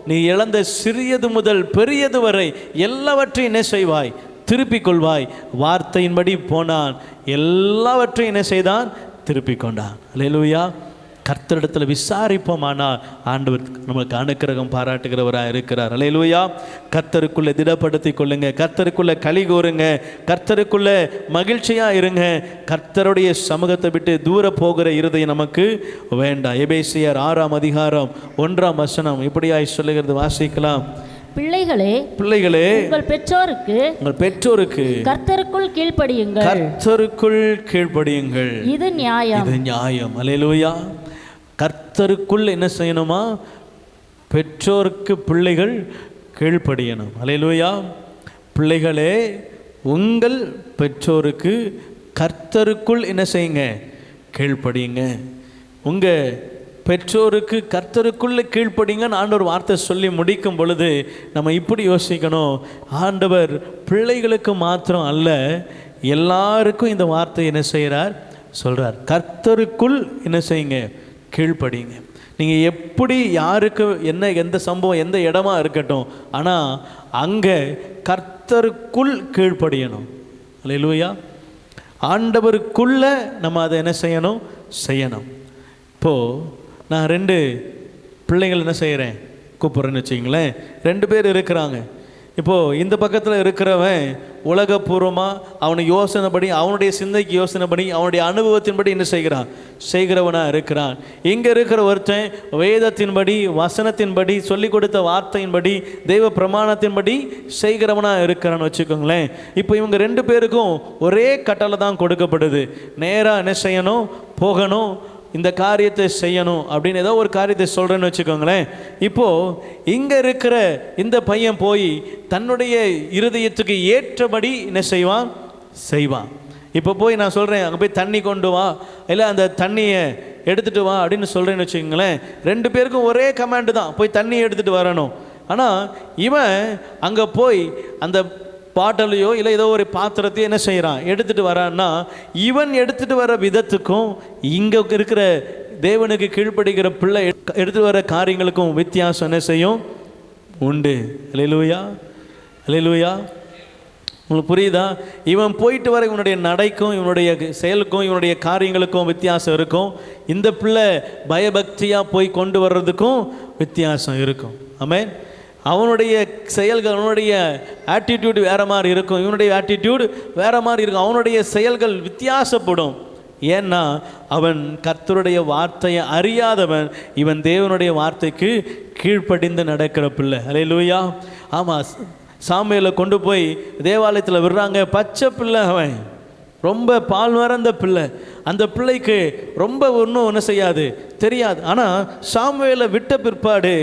நீ இழந்த சிறியது முதல் பெரியது வரை எல்லாவற்றையும் என்ன செய்வாய்? திருப்பிக் கொள்வாய். வார்த்தையின்படி போனான். எல்லாவற்றையும் என்ன செய்தான்? திருப்பிக் கொண்டான். அல்லேலூயா. கர்த்தரிடத்தில் விசாரிப்போமானால் ஆண்டவர் நமக்கு அனுக்கிரகம் பாராட்டுகிறவராக இருக்கிறார். அல்லேலூயா. கர்த்தருக்குள்ளே திடப்படுத்தி கொள்ளுங்க, கர்த்தருக்குள்ளே களி கூறுங்க, கர்த்தருக்குள்ளே மகிழ்ச்சியாக இருங்க. கர்த்தருடைய சமூகத்தை விட்டு தூர போகிற இருதயம் நமக்கு வேண்டாம். எபேசியர் 6ஆம் அதிகாரம் 1ஆம் வசனம் இப்படியாய் சொல்லுகிறது. வாசிக்கலாம். பிள்ளைகளே உங்கள் பெற்றோருக்கு கர்த்தருக்குள் கீழ்ப்படியுங்கள். இது நியாயம். அல்லேலூயா. கர்த்தருக்குள் என்ன செய்யணுமா? பெற்றோருக்கு பிள்ளைகள் கீழ்ப்படியணும். அல்லேலூயா. பிள்ளைகளே உங்கள் பெற்றோருக்கு கர்த்தருக்குள் என்ன செய்யுங்க? கீழ்ப்படியுங்க. உங்கள் பெற்றோருக்கு கர்த்தருக்குள்ளே கீழ்ப்படிங்கன்னு ஆண்டவர் வார்த்தை சொல்லி முடிக்கும் பொழுது நம்ம இப்படி யோசிக்கணும். ஆண்டவர் பிள்ளைகளுக்கு மாத்திரம் அல்ல, எல்லாருக்கும் இந்த வார்த்தை என்ன செய்கிறார்? சொல்கிறார். கர்த்தருக்குள் என்ன செய்யுங்க? கீழ்ப்படிங்க. நீங்கள் எப்படி யாருக்கு எந்த சம்பவம் எந்த இடமா இருக்கட்டும், ஆனால் அங்கே கர்த்தருக்குள் கீழ்ப்படியணும். அல்லேலூயா. ஆண்டவருக்குள்ள நம்ம அதை என்ன செய்யணும். இப்போது நான் 2 பிள்ளைங்கள் என்ன செய்கிறேன்? கூப்பிட்றேன்னு வச்சுக்கிங்களேன். 2 பேர் இருக்கிறாங்க. இப்போது இந்த பக்கத்தில் இருக்கிறவன் உலகப்பூர்வமாக அவனுக்கு யோசனைப்படி, அவனுடைய சிந்தைக்கு யோசனைப்படி, அவனுடைய அனுபவத்தின்படி என்ன செய்கிறவனாக இருக்கிறான். இங்கே இருக்கிற ஒருத்தன் வேதத்தின்படி, வசனத்தின்படி, சொல்லிக் கொடுத்த வார்த்தையின்படி, தெய்வ பிரமாணத்தின்படி செய்கிறவனாக இருக்கிறான்னு வச்சுக்கோங்களேன். இப்போ இவங்க 2 பேருக்கும் ஒரே கட்டளை தான் கொடுக்கப்படுது. நேராக என்ன செய்யணும்? போகணும், இந்த காரியத்தை செய்யணும் அப்படின்னு ஏதோ ஒரு காரியத்தை சொல்கிறேன்னு வச்சுக்கோங்களேன். இப்போது இங்கே இருக்கிற இந்த பையன் போய் தன்னுடைய இருதயத்துக்கு ஏற்றபடி என்ன செய்வான். இப்போ போய் நான் சொல்கிறேன், அங்கே போய் தண்ணி கொண்டு வா, இல்லை அந்த தண்ணியை எடுத்துகிட்டு வா அப்படின்னு சொல்கிறேன்னு வச்சுக்கோங்களேன். 2 பேருக்கும் ஒரே கமாண்டு தான், போய் தண்ணியை எடுத்துகிட்டு வரணும். ஆனால் இவன் அங்கே போய் அந்த பாட்டலையோ இல்லை ஏதோ ஒரு பாத்திரத்தையோ என்ன செய்கிறான்? எடுத்துகிட்டு வரான்னா, இவன் எடுத்துகிட்டு வர விதத்துக்கும் இங்கே இருக்கிற தேவனுக்கு கீழ்ப்படுகிற பிள்ளை எடுத்துகிட்டு வர காரியங்களுக்கும் வித்தியாசம் என்ன செய்யும்? உண்டு. அல்லேலூயா. அல்லேலூயா. உங்களுக்கு புரியுதா? இவன் போயிட்டு வர இவனுடைய நடைக்கும் இவனுடைய செயலுக்கும் இவனுடைய காரியங்களுக்கும் வித்தியாசம் இருக்கும். இந்த பிள்ளை பயபக்தியாக போய் கொண்டு வர்றதுக்கும் வித்தியாசம் இருக்கும். ஆமென். அவனுடைய செயல்கள், அவனுடைய ஆட்டிடியூடு வேறு மாதிரி இருக்கும், இவனுடைய ஆட்டிடியூடு வேறு மாதிரி இருக்கும். அவனுடைய செயல்கள் வித்தியாசப்படும். ஏன்னா அவன் கர்த்தருடைய வார்த்தையை அறியாதவன், இவன் தேவனுடைய வார்த்தைக்கு கீழ்ப்படிந்து நடக்கிற பிள்ளை. அல்லேலூயா. ஆமாம், சாமுவேலை கொண்டு போய் தேவாலயத்தில் விடுறாங்க. பச்சை பிள்ளை, அவன் ரொம்ப பால் மறந்த பிள்ளை. அந்த பிள்ளைக்கு ரொம்ப ஒன்றும் என்ன செய்யாது, தெரியாது. ஆனால் சாமுவேலை விட்ட பிற்பாடு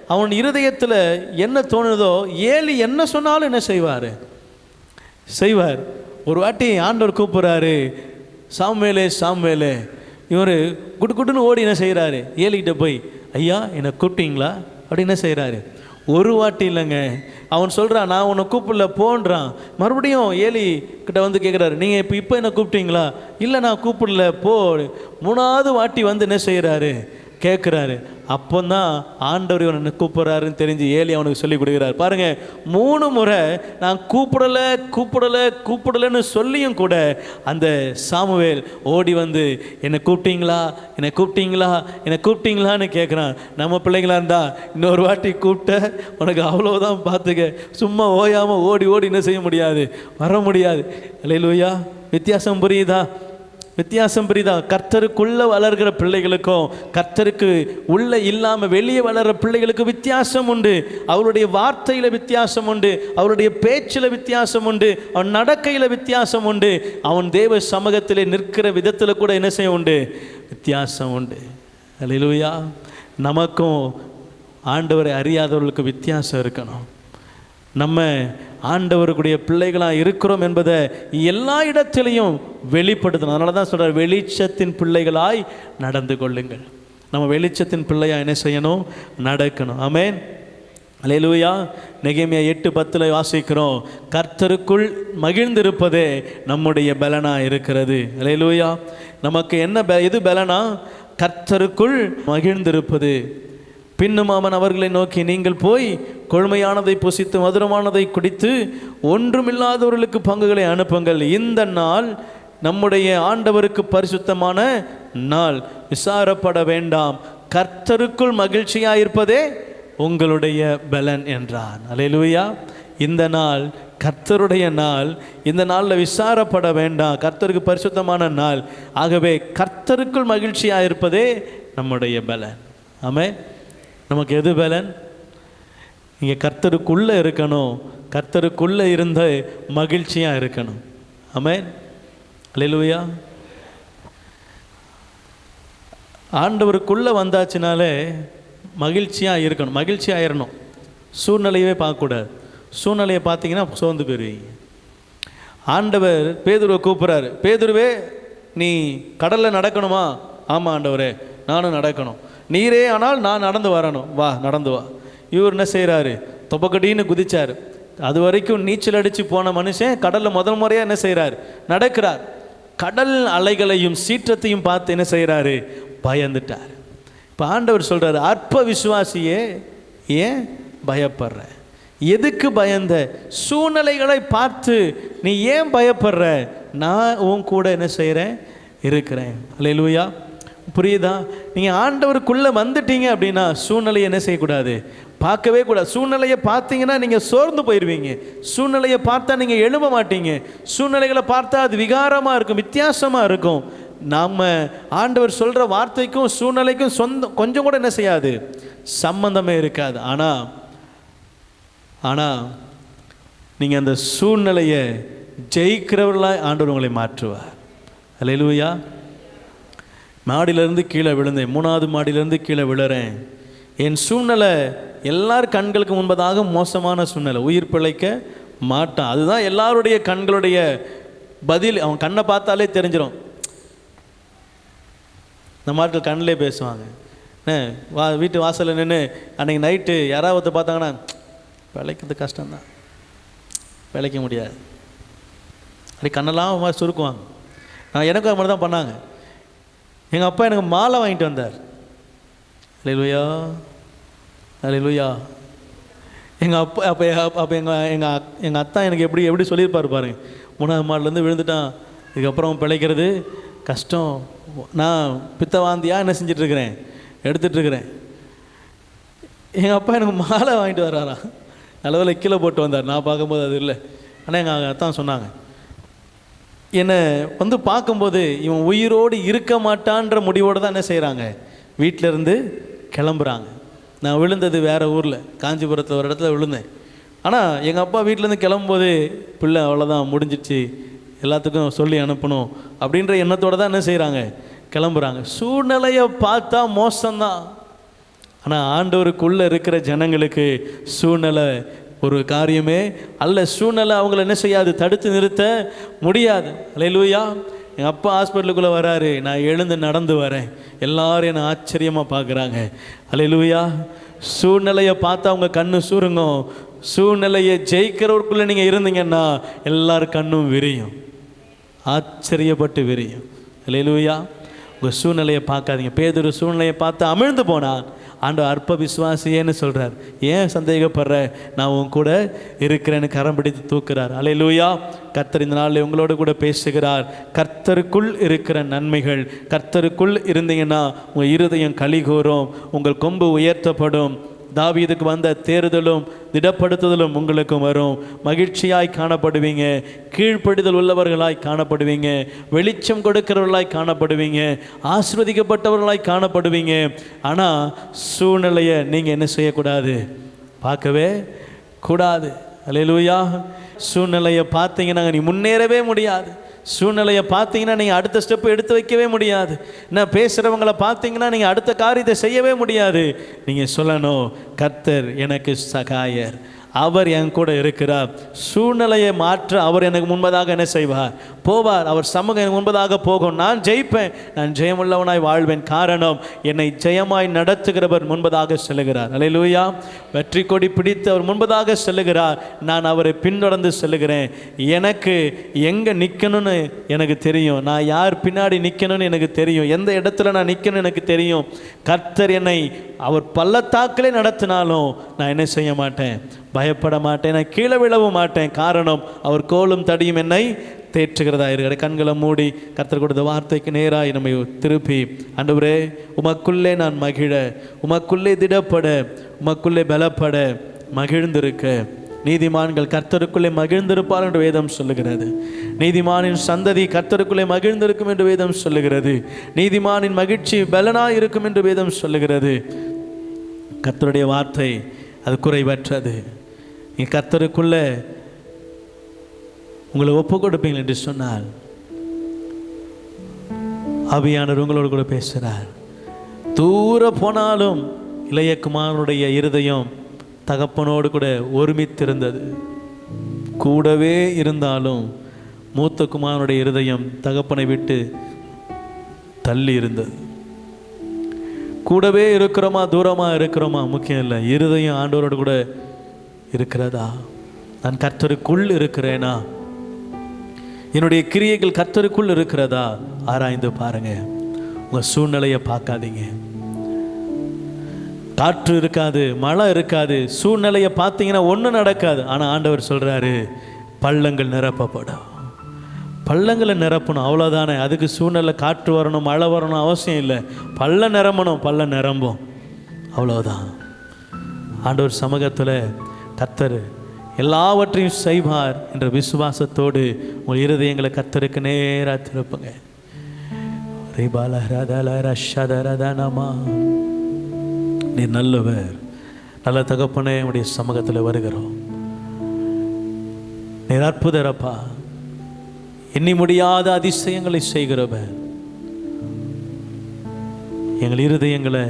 அவன் இருதயத்தில் என்ன தோணுதோ, ஏலி என்ன சொன்னாலும் என்ன செய்வார். ஒரு வாட்டி ஆண்டவர் கூப்பிட்றாரு, சாமுவேலே. இவர் குட்டுன்னு ஓடி என்ன செய்கிறாரு? ஏலிக்கிட்ட போய், ஐயா என்னை கூப்பிட்டீங்களா அப்படின்னு என்ன செய்கிறாரு? ஒரு வாட்டி இல்லைங்க, அவன் சொல்கிறான், நான் உன்னை கூப்பிடல போன்றான். மறுபடியும் ஏலி கிட்ட வந்து கேட்குறாரு, நீங்கள் இப்போ என்ன கூப்பிட்டீங்களா? இல்லை, நான் கூப்பிடல போ. 3வது வாட்டி வந்து என்ன செய்கிறாரு, கேட்குறாரு. அப்போ தான் ஆண்டவர் இவனை கூப்பிட்றாருன்னு தெரிஞ்சு ஏலி அவனுக்கு சொல்லி கொடுக்குறாரு. பாருங்கள், 3 முறை நான் கூப்பிடலைன்னு சொல்லியும் கூட அந்த சாமுவேல் ஓடி வந்து என்னை கூப்பிட்டீங்களான்னு கேட்குறான். நம்ம பிள்ளைங்களா இருந்தால் இன்னொரு வாட்டி கூப்பிட்ட உனக்கு அவ்வளோதான், பார்த்துக்க. சும்மா ஓயாமல் ஓடி என்ன செய்ய முடியாது, வர முடியாது. அல்லேலூயா. வித்தியாசம் புரியுதா? கர்த்தருக்குள்ளே வளர்கிற பிள்ளைகளுக்கும் கர்த்தருக்கு உள்ளே இல்லாமல் வெளியே வளர்கிற பிள்ளைகளுக்கு வித்தியாசம் உண்டு. அவருடைய வார்த்தையில் வித்தியாசம் உண்டு, அவருடைய பேச்சில் வித்தியாசம் உண்டு, அவன் நடக்கையில் வித்தியாசம் உண்டு, அவன் தேவ சமூகத்தில் நிற்கிற விதத்தில் கூட என்ன செய்ய உண்டு, வித்தியாசம் உண்டு. அல்லேலூயா. நமக்கும் ஆண்டவரை அறியாதவர்களுக்கு வித்தியாசம் இருக்கணும். நம்ம ஆண்டவருடைய பிள்ளைகளாக இருக்கிறோம் என்பதை எல்லா இடத்திலையும் வெளிப்படுத்தணும். அதனால தான் சொல்கிறார், வெளிச்சத்தின் பிள்ளைகளாய் நடந்து கொள்ளுங்கள். நம்ம வெளிச்சத்தின் பிள்ளையாக என்ன செய்யணும், நடக்கணும். ஆமென். அல்லேலூயா. நெகேமியா 8:10 வாசிக்கிறோம், கர்த்தருக்குள் மகிழ்ந்திருப்பதே நம்முடைய பலனாக இருக்கிறது. அல்லேலூயா. நமக்கு எது பலனா? கர்த்தருக்குள் மகிழ்ந்திருப்பது. பின்னும் அவன் அவர்களை நோக்கி, நீங்கள் போய் கொழுமையானதை புசித்து மதுரமானதை குடித்து ஒன்றுமில்லாதவர்களுக்கு பங்குகளை அனுப்புங்கள். இந்த நாள் நம்முடைய ஆண்டவருக்கு பரிசுத்தமான நாள், விசாரப்பட வேண்டாம். கர்த்தருக்குள் மகிழ்ச்சியாயிருப்பதே உங்களுடைய பலன் என்றான். அல்லேலூயா. இந்த நாள் கர்த்தருடைய நாள். இந்த நாளில் விசாரப்பட வேண்டாம், கர்த்தருக்கு பரிசுத்தமான நாள். ஆகவே கர்த்தருக்குள் மகிழ்ச்சியாயிருப்பதே நம்முடைய பலன். ஆமென். நமக்கு எது பலன்? இங்கே கர்த்தருக்குள்ளே இருக்கணும், கர்த்தருக்குள்ளே இருந்த மகிழ்ச்சியாக இருக்கணும். ஆமென். அல்லேலூயா. ஆண்டவருக்குள்ளே வந்தாச்சுனாலே மகிழ்ச்சியாக இருக்கணும், மகிழ்ச்சியாக இருக்கணும். சூழ்நிலையவே பார்க்கக்கூடாது. சூழ்நிலையை பார்த்தீங்கன்னா சோர்ந்து போயிடுவீங்க. ஆண்டவர் பேதுருவை கூப்பிட்றாரு, பேதுருவே நீ கடலில் நடக்கணுமா? ஆமாம் ஆண்டவரே, நானும் நடக்கணும். நீரே ஆனால் நான் நடந்து வரணும், வா நடந்து வா. இவர் என்ன செய்கிறாரு, தொப்பக்கடின்னு குதிச்சார். அது வரைக்கும் நீச்சல் அடித்து போன மனுஷன் கடலில் முதல் முறையாக என்ன செய்கிறார், நடக்கிறார். கடல் அலைகளையும் சீற்றத்தையும் பார்த்து என்ன செய்கிறாரு, பயந்துட்டார். இப்போ ஆண்டவர் சொல்கிறார், அற்ப விசுவாசியே ஏன் பயப்படுற? எதுக்கு பயந்த? சூழ்நிலைகளை பார்த்து நீ ஏன் பயப்படுற? நான் உன் கூட என்ன செய்கிறேன், இருக்கிறேன். அல்லேலூயா. புரியுதா? நீங்கள் ஆண்டவருக்குள்ளே வந்துட்டீங்க அப்படின்னா சூழ்நிலையை என்ன செய்யக்கூடாது, பார்க்கவே கூடாது. சூழ்நிலையை பார்த்தீங்கன்னா நீங்கள் சோர்ந்து போயிடுவீங்க. சூழ்நிலையை பார்த்தா நீங்கள் எழும்ப மாட்டீங்க. சூழ்நிலைகளை பார்த்தா அது விகாரமாக இருக்கும், வித்தியாசமாக இருக்கும். நாம் ஆண்டவர் சொல்கிற வார்த்தைக்கும் சூழ்நிலைக்கும் கொஞ்சம் கூட என்ன செய்யாது, சம்பந்தமே இருக்காது. ஆனால் நீங்கள் அந்த சூழ்நிலையை ஜெயிக்கிறவர்களாக ஆண்டவர் உங்களை மாற்றுவார். அல்லேலூயா. மாடியிலேருந்து கீழே விழுந்தேன், 3வது மாடியிலேருந்து கீழே விழுறேன். என் சூழ்நிலை எல்லார் கண்களுக்கு முன்பதாக மோசமான சூழ்நிலை, உயிர் பிழைக்க மாட்டான். அதுதான் எல்லாருடைய கண்களுடைய பதில். அவன் கண்ணை பார்த்தாலே தெரிஞ்சிடும். இந்த மாதிரி கண்ணிலே பேசுவாங்க. வீட்டு வாசலில் நின்று அன்றைக்கி நைட்டு யாராவது பார்த்தாங்கன்னா, பிழைக்கிறது கஷ்டம்தான், பிழைக்க முடியாது, அப்படி கண்ணெல்லாம் மாதிரி சுருக்குவாங்க. எனக்கும் அது மாதிரி தான் பண்ணாங்க. எங்கள் அப்பா எனக்கு மாலை வாங்கிட்டு வந்தார். அல்லேலூயா, அல்லேலூயா. எங்கள் அப்பா அப்போ எங்கள் அத்தா எனக்கு எப்படி சொல்லியிருப்பார் பாருங்க. 3வது மாடிலேருந்து விழுந்துட்டான், இதுக்கப்புறம் பிழைக்கிறது கஷ்டம். நான் பித்தவாந்தியாக என்ன செஞ்சிட்ருக்கிறேன், எடுத்துகிட்ருக்கிறேன். எங்கள் அப்பா எனக்கு மாலை வாங்கிட்டு வர்றாரா, அளவில் கீழே போட்டு வந்தார். நான் பார்க்கும்போது அது இல்லை. ஆனால் எங்கள் அத்தான் சொன்னாங்க, என்னை வந்து பார்க்கும்போது இவன் உயிரோடு இருக்க மாட்டான்ற முடிவோடு தான் என்ன செய்கிறாங்க, வீட்டிலேருந்து கிளம்புறாங்க. நான் விழுந்தது வேறு ஊரில், காஞ்சிபுரத்தில் ஒரு இடத்துல விழுந்தேன். ஆனால் எங்கள் அப்பா வீட்டிலேருந்து கிளம்பும்போது பிள்ளை அவ்வளோதான் முடிஞ்சிடுச்சு, எல்லாத்துக்கும் சொல்லி அனுப்பணும் அப்படின்ற எண்ணத்தோடு தான் என்ன செய்கிறாங்க, கிளம்புறாங்க. சூழ்நிலையை பார்த்தா மோசம்தான். ஆனால் ஆண்டவருக்குள்ளே இருக்கிற ஜனங்களுக்கு சூழ்நிலை ஒரு காரியமே அல்ல. சூழ்நிலை அவங்கள என்ன செய்யாது, தடுத்து நிறுத்த முடியாது. அல்லேலூயா. எங்கள் அப்பா ஹாஸ்பிட்டலுக்குள்ளே வராரு, நான் எழுந்து நடந்து வரேன், எல்லாரும் என்னை ஆச்சரியமாக பார்க்குறாங்க. அல்லேலூயா. சூழ்நிலையை பார்த்தா அவங்க கண்ணு சுருங்கும், சூழ்நிலையை ஜெயிக்கிறவருக்குள்ளே நீங்கள் இருந்தீங்கன்னா எல்லார் கண்ணும் விரியும், ஆச்சரியப்பட்டு விரியும். அல்லேலூயா. உங்கள் சூழ்நிலையை பார்க்காதீங்க. பேதுரு சூழ்நிலையை பார்த்து அமிழ்ந்து போனான். ஆண்டவர் அற்ப விசுவாசியேன்னு சொல்கிறார். ஏன் சந்தேகப்படுற, நான் உன் கூட இருக்கிறேன்னு கரம் பிடித்து தூக்குறார். அல்லேலூயா. கர்த்தர் இந்த நாளில் உங்களோடு கூட பேசுகிறார். கர்த்தருக்குள் இருக்கிற நன்மைகள், கர்த்தருக்குள் இருந்தீங்கன்னா உங்கள் இருதயம் களிகூரும், உங்கள் கொம்பு உயர்த்தப்படும். தாவீதுக்கு வந்த தேறுதலும் திடப்படுத்துதலும் உங்களுக்கும் வரும். மகிழ்ச்சியாய் காணப்படுவீங்க, கீழ்ப்படிதல் உள்ளவர்களாய் காணப்படுவீங்க, வெளிச்சம் கொடுக்கிறவர்களாய் காணப்படுவீங்க, ஆசீர்வதிக்கப்பட்டவர்களாய் காணப்படுவீங்க. ஆனால் சூழ்நிலையை நீங்கள் என்ன செய்யக்கூடாது, பார்க்கவே கூடாது. அல்லேலூயா. சூழ்நிலையை பார்த்தீங்கன்னா நீ முன்னேறவே முடியாது. சூழ்நிலையை பார்த்தீங்கன்னா நீங்கள் அடுத்த ஸ்டெப்பு எடுத்து வைக்கவே முடியாது. என்ன பேசுகிறவங்களை பார்த்தீங்கன்னா நீங்கள் அடுத்த காரியத்தை செய்யவே முடியாது. நீங்கள் சொல்லணும், கர்த்தர் எனக்கு சகாயர், அவர் என் கூட இருக்கிறார். சூழ்நிலையை மாற்ற அவர் எனக்கு முன்பதாக என்ன செய்வார், போவார். அவர் சமூகம் எனக்கு முன்பதாக போகும். நான் ஜெயிப்பேன், நான் ஜெயமுள்ளவனாய் வாழ்வேன். காரணம், என்னை ஜெயமாய் நடத்துகிறவர் முன்பதாக செல்லுகிறார். அல்லேலூயா. வெற்றி கொடி பிடித்து அவர் முன்பதாக செல்லுகிறார். நான் அவரை பின்தொடர்ந்து செல்லுகிறேன். எனக்கு எங்கே நிற்கணும்னு எனக்கு தெரியும், நான் யார் பின்னாடி நிற்கணும்னு எனக்கு தெரியும், எந்த இடத்துல நான் நிற்கணும்னு எனக்கு தெரியும். கர்த்தர் என்னை அவர் பள்ளத்தாக்கிலே நடத்தினாலும் நான் என்ன செய்ய மாட்டேன், பயப்பட மாட்டேன், நான் கீழே விழவும் மாட்டேன். காரணம், அவர் கோலும் தடியும் என்னை தேற்றுகிறதா இருக்கிற. கண்களை மூடி கர்த்தர் கொடுத்த வார்த்தைக்கு நேராக நம்மை திருப்பி, ஆண்டவரே உமக்குள்ளே நான் மகிழ, உமக்குள்ளே திடப்பட, உமக்குள்ளே பலப்பட, மகிழ்ந்திருக்க. நீதிமான்கள் கர்த்தருக்குள்ளே மகிழ்ந்திருப்பார் என்று வேதம் சொல்லுகிறது. நீதிமானின் சந்ததி கர்த்தருக்குள்ளே மகிழ்ந்திருக்கும் என்று வேதம் சொல்லுகிறது. நீதிமானின் மகிழ்ச்சி பலனாய் இருக்கும் என்று வேதம் சொல்லுகிறது. கர்த்தருடைய வார்த்தை அது குறைவற்றது. நீ கர்த்தருக்குள்ள உங்களை ஒப்பு கொடுப்பீங்க என்று சொன்னால் ஆவியானவர் உங்களோடு கூட பேசுகிறார். தூர போனாலும் இளைய குமாரனுடைய இருதயம் தகப்பனோடு கூட ஒருமித்திருந்தது. கூடவே இருந்தாலும் மூத்த குமாரனுடைய இருதயம் தகப்பனை விட்டு தள்ளி இருந்தது. கூடவே இருக்கிறோமா தூரமாக இருக்கிறோமா முக்கியம் இல்லை, இருதயம் ஆண்டவரோடு கூட இருக்கிறதா? நான் கர்த்தருக்குள் இருக்கிறேனா? என்னுடைய கிரியைகள் கர்த்தருக்குள் இருக்கிறதா? ஆராய்ந்து பாருங்க. உங்கள் சூழ்நிலையை பார்க்காதீங்க. காற்று இருக்காது, மழை இருக்காது, சூழ்நிலையை பார்த்தீங்கன்னா ஒன்றும் நடக்காது. ஆனால் ஆண்டவர் சொல்கிறாரு, பள்ளங்கள் நிரப்பப்படும். பள்ளங்களை நிரப்பணும், அவ்வளோதானே. அதுக்கு சூழ்நிலை காற்று வரணும், மழை வரணும் அவசியம் இல்லை. பள்ளம் நிரம்பணும், பள்ளம் நிரம்பும், அவ்வளோதான். ஆண்டவர் சமூகத்தில் கர்த்தர் எல்லாவற்றையும் செய்வார் என்ற விசுவாசத்தோடு உங்கள் இருதயங்களை கர்த்தருக்கு நேராக திருப்புங்க. நீ நல்லவர், நல்ல தகப்பனே, உடைய சமூகத்தில் வருகிறோம். நீர் அற்புதரப்பா, எண்ணி முடியாத அதிசயங்களை செய்கிறவர், எங்கள் இருதயங்களை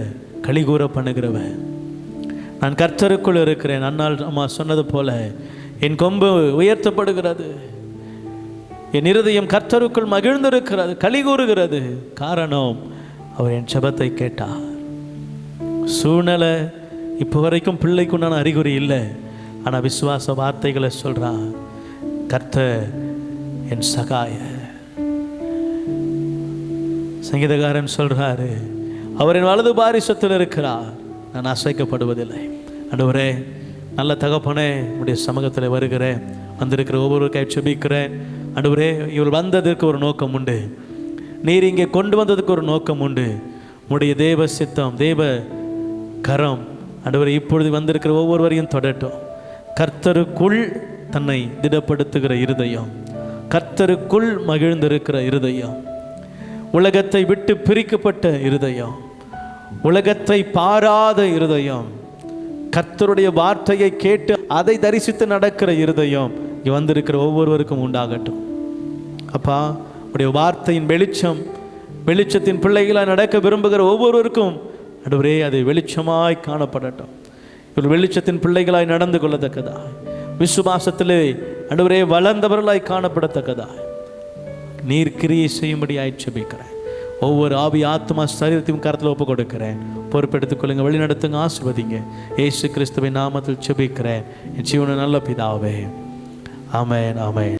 களிகூற பண்ணுகிறவர். நான் கர்த்தருக்குள் இருக்கிறேன். அன்னால் அம்மா சொன்னது போல என் கொம்பு உயர்த்தப்படுகிறது, என் இருதயம் கர்த்தருக்குள் மகிழ்ந்திருக்கிறது, களிகூறுகிறது. காரணம், அவர் என் ஜெபத்தை கேட்டார். சூழ்நிலை இப்போ வரைக்கும் பிள்ளைக்குண்டான அறிகுறி இல்லை, ஆனால் விசுவாச வார்த்தைகளை சொல்கிறான். கர்த்தர் என் சகாய. சங்கீதக்காரன் சொல்றாரு, அவர் என் வலது பாரிசத்தில் இருக்கிறார், நான் அசைக்கப்படுவதில்லை. ஆண்டவரே, நல்ல தகப்பனே, உடைய சமூகத்தில் வருகிறேன். வந்திருக்கிற ஒவ்வொருவருக்காக ஜெபிக்கிறேன். ஆண்டவரே, இவர் வந்ததற்கு ஒரு நோக்கம் உண்டு, நீர் இங்கே கொண்டு வந்ததுக்கு ஒரு நோக்கம் உண்டு. உடைய தேவ சித்தம், தேவ கரம் ஆண்டவரே இப்பொழுது வந்திருக்கிற ஒவ்வொருவரையும் தொடட்டும். கர்த்தருக்குள் தன்னை திடப்படுத்துகிற இருதயம், கர்த்தருக்குள் மகிழ்ந்திருக்கிற இருதயம், உலகத்தை விட்டு பிரிக்கப்பட்ட இருதயம், உலகத்தை பாராத இருதயம், கர்த்தருடைய வார்த்தையை கேட்டு அதை தரிசித்து நடக்கிற இருதயம் இங்கே வந்திருக்கிற ஒவ்வொருவருக்கும் உண்டாகட்டும். அப்பா, உடைய வார்த்தையின் வெளிச்சம், வெளிச்சத்தின் பிள்ளைகளாக நடக்க விரும்புகிற ஒவ்வொருவருக்கும் ஆண்டவரே அது வெளிச்சமாய் காணப்படட்டும். இவர் வெளிச்சத்தின் பிள்ளைகளாய் நடந்து கொள்ளத்தக்கதாய், விசுவாசத்திலே ஆண்டவரே வளர்ந்தவர்களாய் காணப்படத்தக்கதாய் நீர் கிரியை செய்யும்படியாய் ஜெபிக்கிறேன். ஒவ்வொரு ஆவி ஆத்மா சரீரத்தையும் கருத்தில் ஒப்பு கொடுக்கிறேன். பொறுப்பெடுத்துக் கொள்ளுங்க, வழிநடத்துங்க, ஆசீர்வதிங்க. இயேசு கிறிஸ்துவின் நாமத்தில் ஜெபிக்கிறேன் என் ஜீவன நல்ல பிதாவே. ஆமென், ஆமென்.